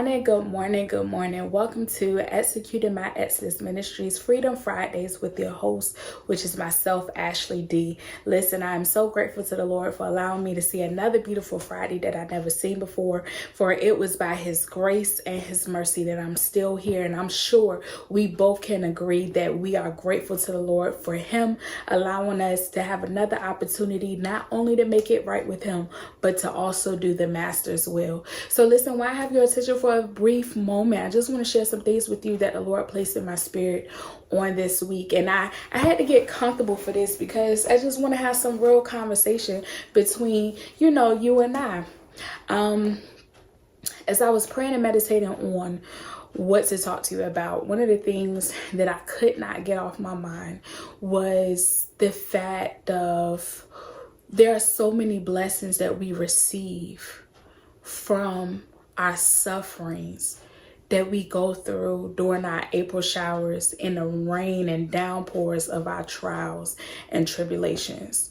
morning, good morning, good morning. Welcome to Executing My Exodus Ministries Freedom Fridays with your host, which is myself, Ashley D. Listen, I'm so grateful to the Lord for allowing me to see another beautiful Friday that I've never seen before, for it was by His grace and His mercy that I'm still here. And I'm sure we both can agree that we are grateful to the Lord for Him allowing us to have another opportunity, not only to make it right with Him, but to also do the Master's will. So listen, while I have your attention for a brief moment, I just want to share some things with you that the Lord placed in my spirit on this week. And I had to get comfortable for this because I just want to have some real conversation between, you and I. As I was praying and meditating on what to talk to you about, one of the things that I could not get off my mind was the fact of there are so many blessings that we receive from our sufferings that we go through during our April showers in the rain and downpours of our trials and tribulations.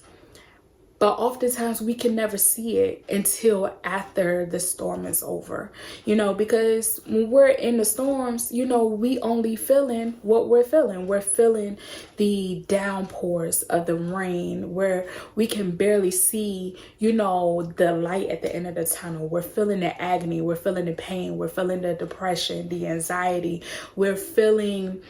But oftentimes we can never see it until after the storm is over, because when we're in the storms, we only feeling what we're feeling. We're feeling the downpours of the rain where we can barely see, the light at the end of the tunnel. We're feeling the agony. We're feeling the pain. We're feeling the depression, the anxiety. We're feeling,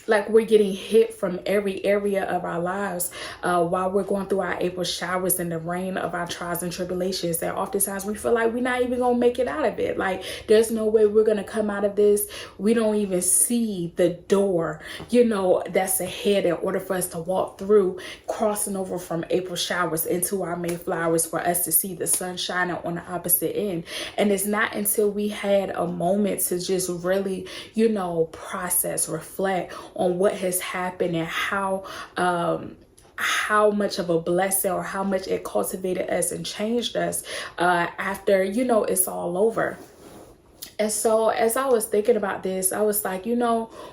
like we're getting hit from every area of our lives while we're going through our April showers in the rain of our trials and tribulations. And oftentimes we feel like we're not even going to make it out of it. Like there's no way we're going to come out of this. We don't even see the door, that's ahead in order for us to walk through, crossing over from April showers into our May flowers for us to see the sun shining on the opposite end. And it's not until we had a moment to just really, process, reflect on what has happened and how much of a blessing or how much it cultivated us and changed us after, it's all over. And so as I was thinking about this, I was like,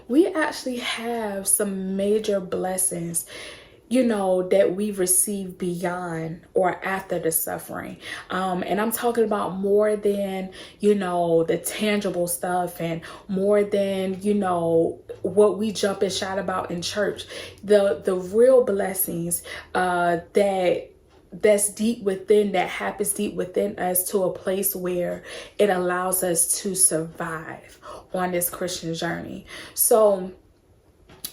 we actually have some major blessings that we receive beyond or after the suffering. And I'm talking about more than, the tangible stuff and more than, what we jump and shout about in church. The real blessings that's deep within, that happens deep within us to a place where it allows us to survive on this Christian journey. So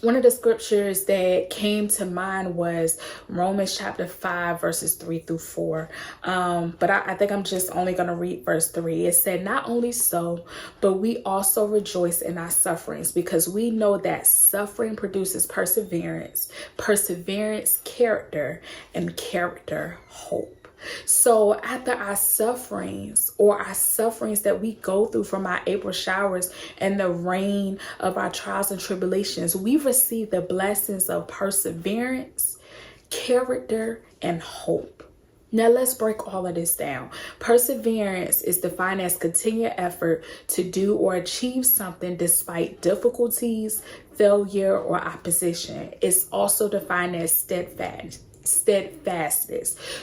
one of the scriptures that came to mind was Romans chapter 5, verses 3 through 4. But I think I'm just only going to read verse 3. It said, "Not only so, but we also rejoice in our sufferings, because we know that suffering produces perseverance, perseverance, character, and character, hope." So after our sufferings that we go through from our April showers and the rain of our trials and tribulations, we receive the blessings of perseverance, character, and hope. Now let's break all of this down. Perseverance is defined as continued effort to do or achieve something despite difficulties, failure, or opposition. It's also defined as steadfastness.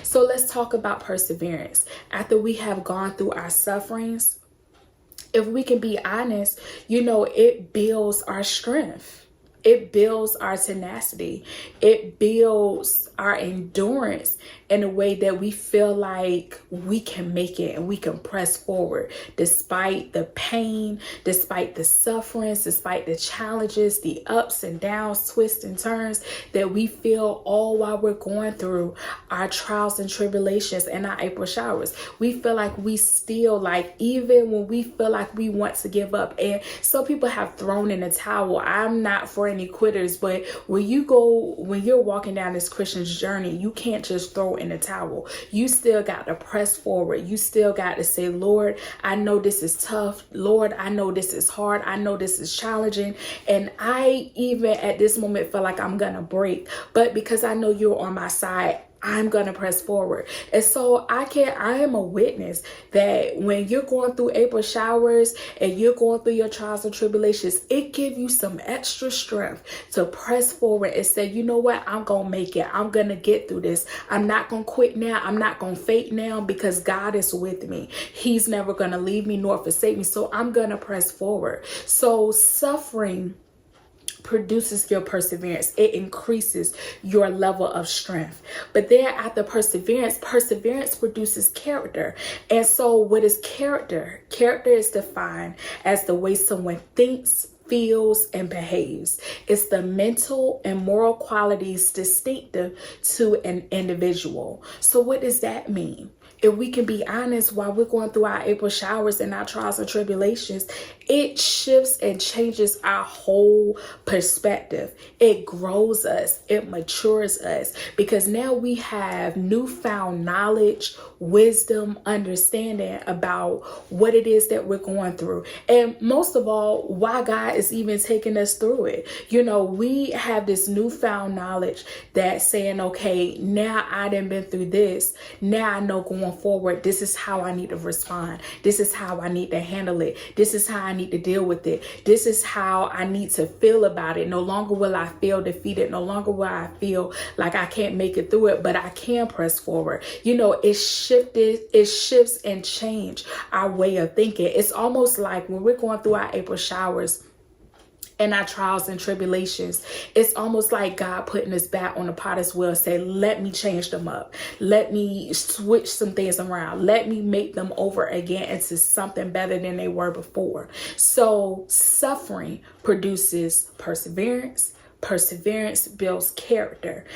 So let's talk about perseverance. After we have gone through our sufferings, if we can be honest, it builds our strength. It builds our tenacity. It builds our endurance in a way that we feel like we can make it and we can press forward despite the pain, despite the sufferings, despite the challenges, the ups and downs, twists and turns that we feel all while we're going through our trials and tribulations and our April showers. We feel like we still, like, even when we feel like we want to give up, and some people have thrown in the towel. I'm not for any quitters, but when you're walking down this Christian journey, you can't just throw in the towel. You still got to press forward. You still got to say, "Lord, I know this is tough. Lord, I know this is hard. I know this is challenging. And I even at this moment feel like I'm going to break. But because I know you're on my side, I'm going to press forward. And so I am a witness that when you're going through April showers and you're going through your trials and tribulations, it gives you some extra strength to press forward and say, you know what, I'm going to make it. I'm going to get through this. I'm not going to quit now. I'm not going to fake now, because God is with me. He's never going to leave me nor forsake me. So I'm going to press forward. So suffering produces your perseverance. It increases your level of strength. But then after perseverance produces character. And so what is character? Character is defined as the way someone thinks, feels, and behaves. It's the mental and moral qualities distinctive to an individual. So what does that mean? If we can be honest, while we're going through our April showers and our trials and tribulations, it shifts and changes our whole perspective. It grows us. It matures us, because now we have newfound knowledge, wisdom, understanding about what it is that we're going through. And most of all, why God is even taking us through it. You know, we have this newfound knowledge that's saying, okay, now I done been through this. Now I know going forward, this is how I need to respond. This is how I need to handle it. This is how I need to deal with it. This is how I need to feel about it. No longer will I feel defeated. No longer will I feel like I can't make it through it, but I can press forward. You know, it shifts and change our way of thinking. It's almost like when we're going through our April showers and our trials and tribulations, it's almost like God putting us back on the potter's wheel and say, let me change them up. Let me switch some things around. Let me make them over again into something better than they were before. So suffering produces perseverance. Perseverance builds character,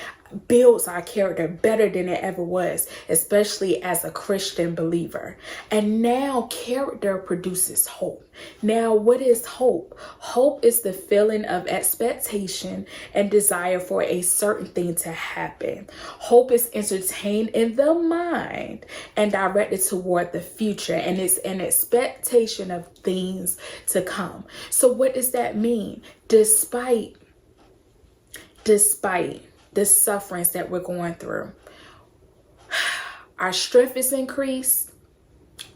builds our character better than it ever was, especially as a Christian believer. And now character produces hope. Now, what is hope? Hope is the feeling of expectation and desire for a certain thing to happen. Hope is entertained in the mind and directed toward the future, and it's an expectation of things to come. So what does that mean? Despite the sufferings that we're going through, our strength is increased,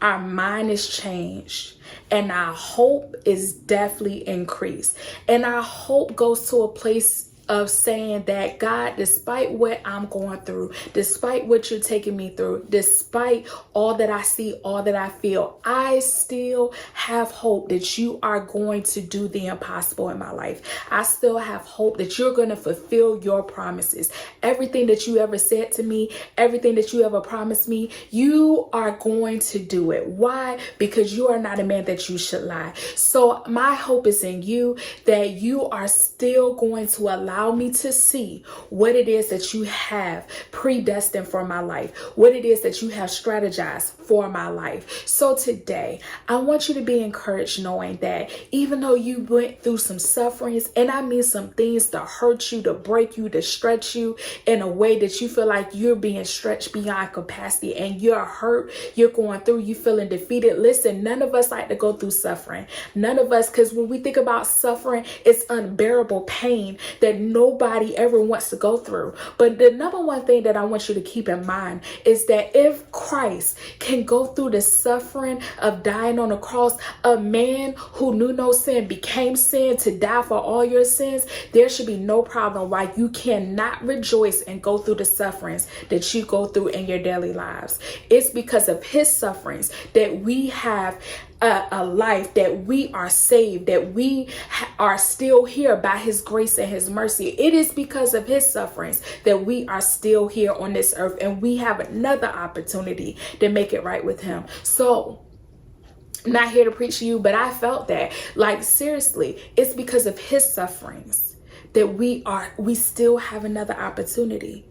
our mind is changed, and our hope is definitely increased. And our hope goes to a place of saying that, God, despite what I'm going through, despite what you're taking me through, despite all that I see, all that I feel, I still have hope that you are going to do the impossible in my life. I still have hope that you're going to fulfill your promises. Everything that you ever said to me, everything that you ever promised me, you are going to do it. Why? Because you are not a man that you should lie. So my hope is in you, that you are still going to allow me to see what it is that you have predestined for my life, what it is that you have strategized for my life. So today, I want you to be encouraged knowing that even though you went through some sufferings, and I mean some things to hurt you, to break you, to stretch you in a way that you feel like you're being stretched beyond capacity and you're hurt, you're going through, you feeling defeated. Listen, none of us like to go through suffering. None of us, because when we think about suffering, it's unbearable pain that nobody ever wants to go through. But the number one thing that I want you to keep in mind is that if Christ can go through the suffering of dying on the cross, a man who knew no sin became sin to die for all your sins, there should be no problem why you cannot rejoice and go through the sufferings that you go through in your daily lives. It's because of his sufferings that we have a life, that we are saved, that we are still here by his grace and his mercy. It is because of his sufferings that we are still here on this earth, and we have another opportunity to make it right with him. So I'm not here to preach to you, but I felt that, like, seriously, it's because of his sufferings that we still have another opportunity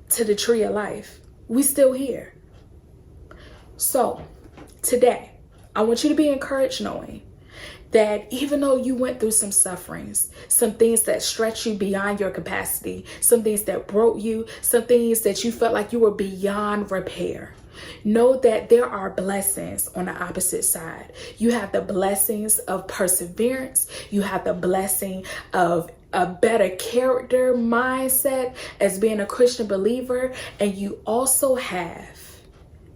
to the tree of life. We still here. So today, I want you to be encouraged knowing that even though you went through some sufferings, some things that stretched you beyond your capacity, some things that broke you, some things that you felt like you were beyond repair, know that there are blessings on the opposite side. You have the blessings of perseverance. You have the blessing of a better character mindset as being a Christian believer, and you also have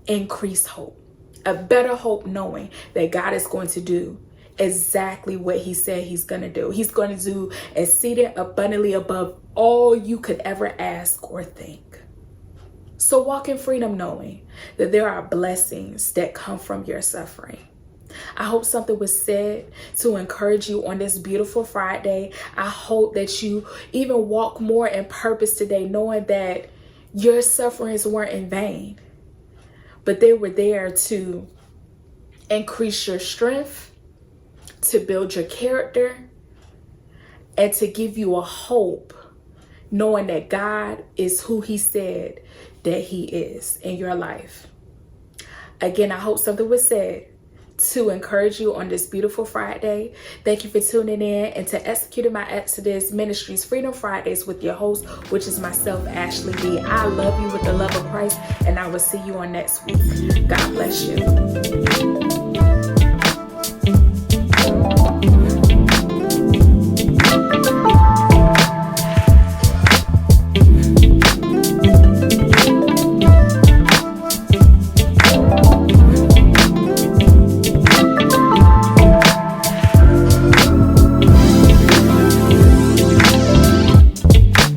increased hope, a better hope, knowing that God is going to do exactly what he said he's going to do. He's going to do exceeding abundantly above all you could ever ask or think. So walk in freedom, knowing that there are blessings that come from your suffering. I hope something was said to encourage you on this beautiful Friday. I hope that you even walk more in purpose today, knowing that your sufferings weren't in vain, but they were there to increase your strength, to build your character, and to give you a hope, knowing that God is who he said that he is in your life. Again, I hope something was said to encourage you on this beautiful Friday. Thank you for tuning in and to Executing My Exodus Ministries Freedom Fridays with your host, which is myself, Ashley D. I love you with the love of Christ, and I will see you on next week. God bless you.